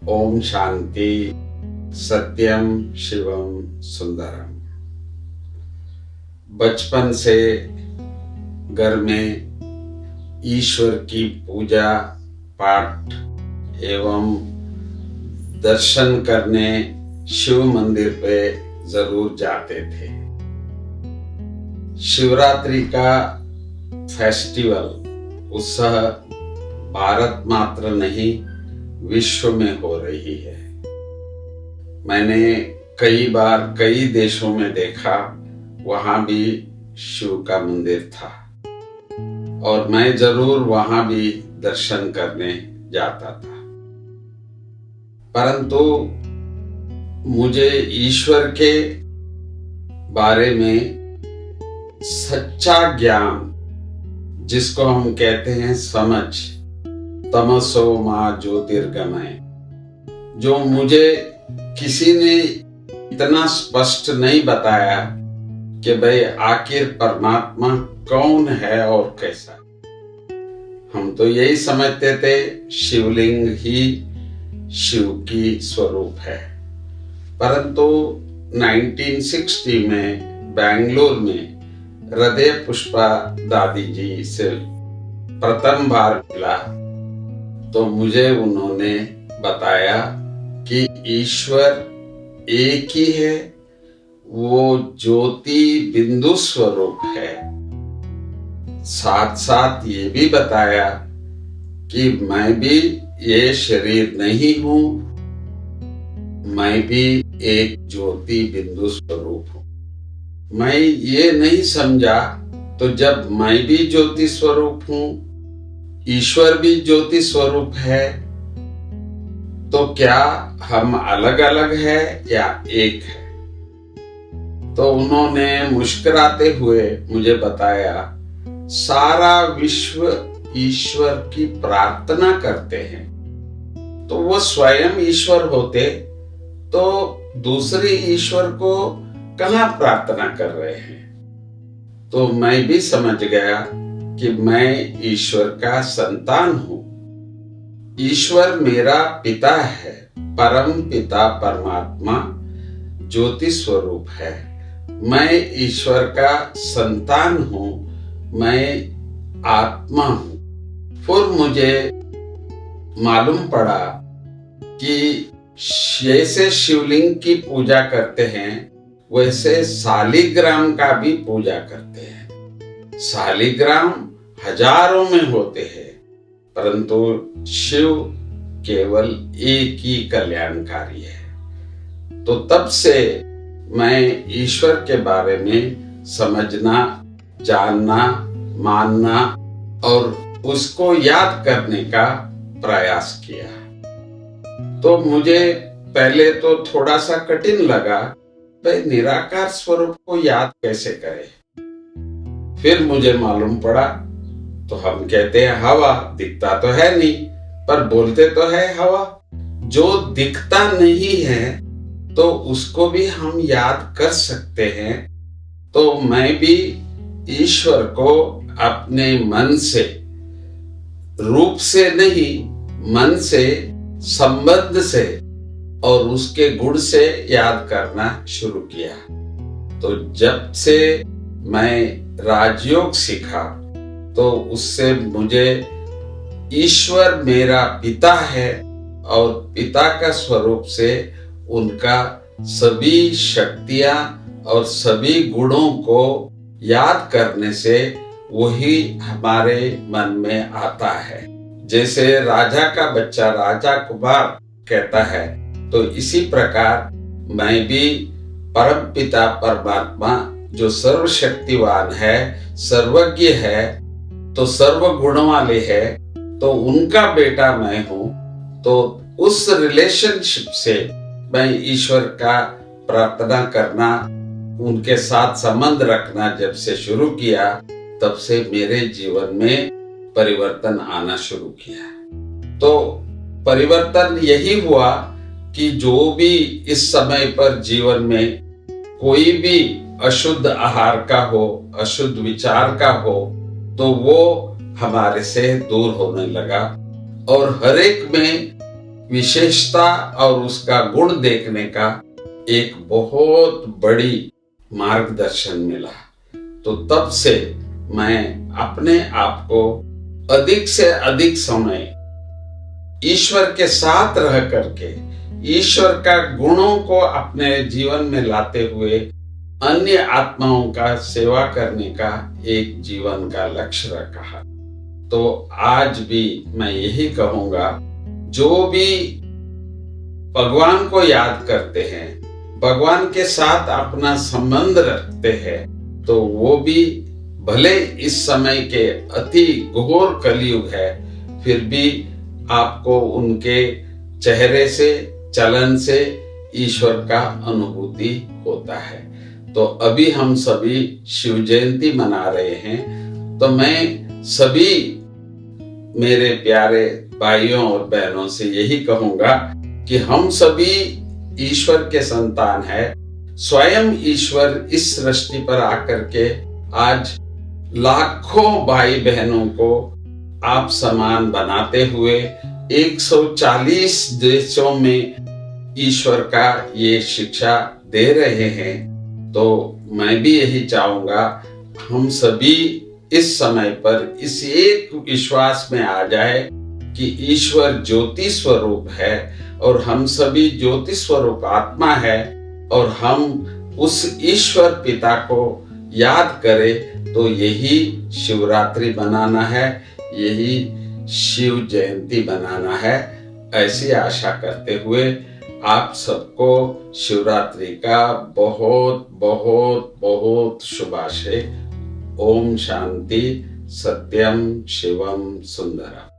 ओम शांति। सत्यम शिवम सुंदरम। बचपन से घर में ईश्वर की पूजा पाठ एवं दर्शन करने शिव मंदिर पे जरूर जाते थे। शिवरात्रि का फेस्टिवल उत्सव भारत मात्र नहीं विश्व में हो रही है। मैंने कई बार कई देशों में देखा, वहां भी शिव का मंदिर था और मैं जरूर वहां भी दर्शन करने जाता था। परंतु मुझे ईश्वर के बारे में सच्चा ज्ञान, जिसको हम कहते हैं समझ, तमसो मा ज्योतिर्गमय, जो मुझे किसी ने इतना स्पष्ट नहीं बताया कि भाई आखिर परमात्मा कौन है और कैसा। हम तो यही समझते थे शिवलिंग ही शिव की स्वरूप है। परंतु 1960 में बेंगलोर में हृदय पुष्पा दादी जी से प्रथम बार मिला तो मुझे उन्होंने बताया कि ईश्वर एक ही है, वो ज्योति बिंदु स्वरूप है। साथ साथ ये भी बताया कि मैं भी ये शरीर नहीं हूं, मैं भी एक ज्योति बिंदु स्वरूप हूं। मैं ये नहीं समझा तो जब मैं भी ज्योति स्वरूप हूं, ईश्वर भी ज्योति स्वरूप है, तो क्या हम अलग अलग है या एक है? तो उन्होंने मुस्कुराते हुए मुझे बताया, सारा विश्व ईश्वर की प्रार्थना करते हैं, तो वो स्वयं ईश्वर होते तो दूसरे ईश्वर को कहाँ प्रार्थना कर रहे हैं? तो मैं भी समझ गया कि मैं ईश्वर का संतान हूं। ईश्वर मेरा पिता है, परम पिता परमात्मा ज्योति स्वरूप है। मैं ईश्वर का संतान हूं, मैं आत्मा हूं। फिर मुझे मालूम पड़ा कि जैसे शिवलिंग की पूजा करते हैं वैसे शालिग्राम का भी पूजा करते हैं। शालिग्राम हजारों में होते हैं, परंतु शिव केवल एक ही कल्याणकारी है। तो तब से मैं ईश्वर के बारे में समझना, जानना, मानना और उसको याद करने का प्रयास किया। तो मुझे पहले तो थोड़ा सा कठिन लगा, भाई निराकार स्वरूप को याद कैसे करें। फिर मुझे मालूम पड़ा, तो हम कहते हैं हवा, दिखता तो है नहीं पर बोलते तो है हवा। जो दिखता नहीं है तो उसको भी हम याद कर सकते हैं। तो मैं भी ईश्वर को अपने मन से, रूप से नहीं, मन से, संबंध से और उसके गुण से याद करना शुरू किया। तो जब से मैं राजयोग सीखा तो उससे मुझे ईश्वर मेरा पिता है और पिता का स्वरूप से उनका सभी शक्तियां और सभी गुणों को याद करने से वही हमारे मन में आता है। जैसे राजा का बच्चा राजा कुमार कहता है, तो इसी प्रकार मैं भी परम पिता परमात्मा जो सर्वशक्तिवान है, सर्वज्ञ है, तो सर्व गुण वाले है, तो उनका बेटा मैं हूं। तो उस रिलेशनशिप से मैं ईश्वर का प्रार्थना करना, उनके साथ संबंध रखना जब से शुरू किया, तब से मेरे जीवन में परिवर्तन आना शुरू किया। तो परिवर्तन यही हुआ कि जो भी इस समय पर जीवन में कोई भी अशुद्ध आहार का हो, अशुद्ध विचार का हो, तो वो हमारे से दूर होने लगा और हर एक में विशेषता और उसका गुण देखने का एक बहुत बड़ी मार्गदर्शन मिला। तो तब से मैं अपने आप को अधिक से अधिक समय ईश्वर के साथ रह करके ईश्वर का गुणों को अपने जीवन में लाते हुए अन्य आत्माओं का सेवा करने का एक जीवन का लक्ष्य रखा है। तो आज भी मैं यही कहूंगा, जो भी भगवान को याद करते हैं, भगवान के साथ अपना संबंध रखते हैं, तो वो भी भले इस समय के अति घोर कलयुग है, फिर भी आपको उनके चेहरे से, चलन से ईश्वर का अनुभूति होता है। तो अभी हम सभी शिव जयंती मना रहे हैं, तो मैं सभी मेरे प्यारे भाइयों और बहनों से यही कहूंगा कि हम सभी ईश्वर के संतान हैं। स्वयं ईश्वर इस सृष्टि पर आकर के आज लाखों भाई बहनों को आप समान बनाते हुए 140 देशों में ईश्वर का ये शिक्षा दे रहे हैं। तो मैं भी यही चाहूंगा, हम सभी इस समय पर इस एक विश्वास में आ जाए कि ईश्वर ज्योति स्वरूप है और हम सभी ज्योति स्वरूप आत्मा है, और हम उस ईश्वर पिता को याद करें। तो यही शिवरात्रि बनाना है, यही शिव जयंती बनाना है। ऐसी आशा करते हुए आप सबको शिवरात्रि का बहुत बहुत बहुत शुभाशय। ओम शांति। सत्यम शिवम सुंदरम।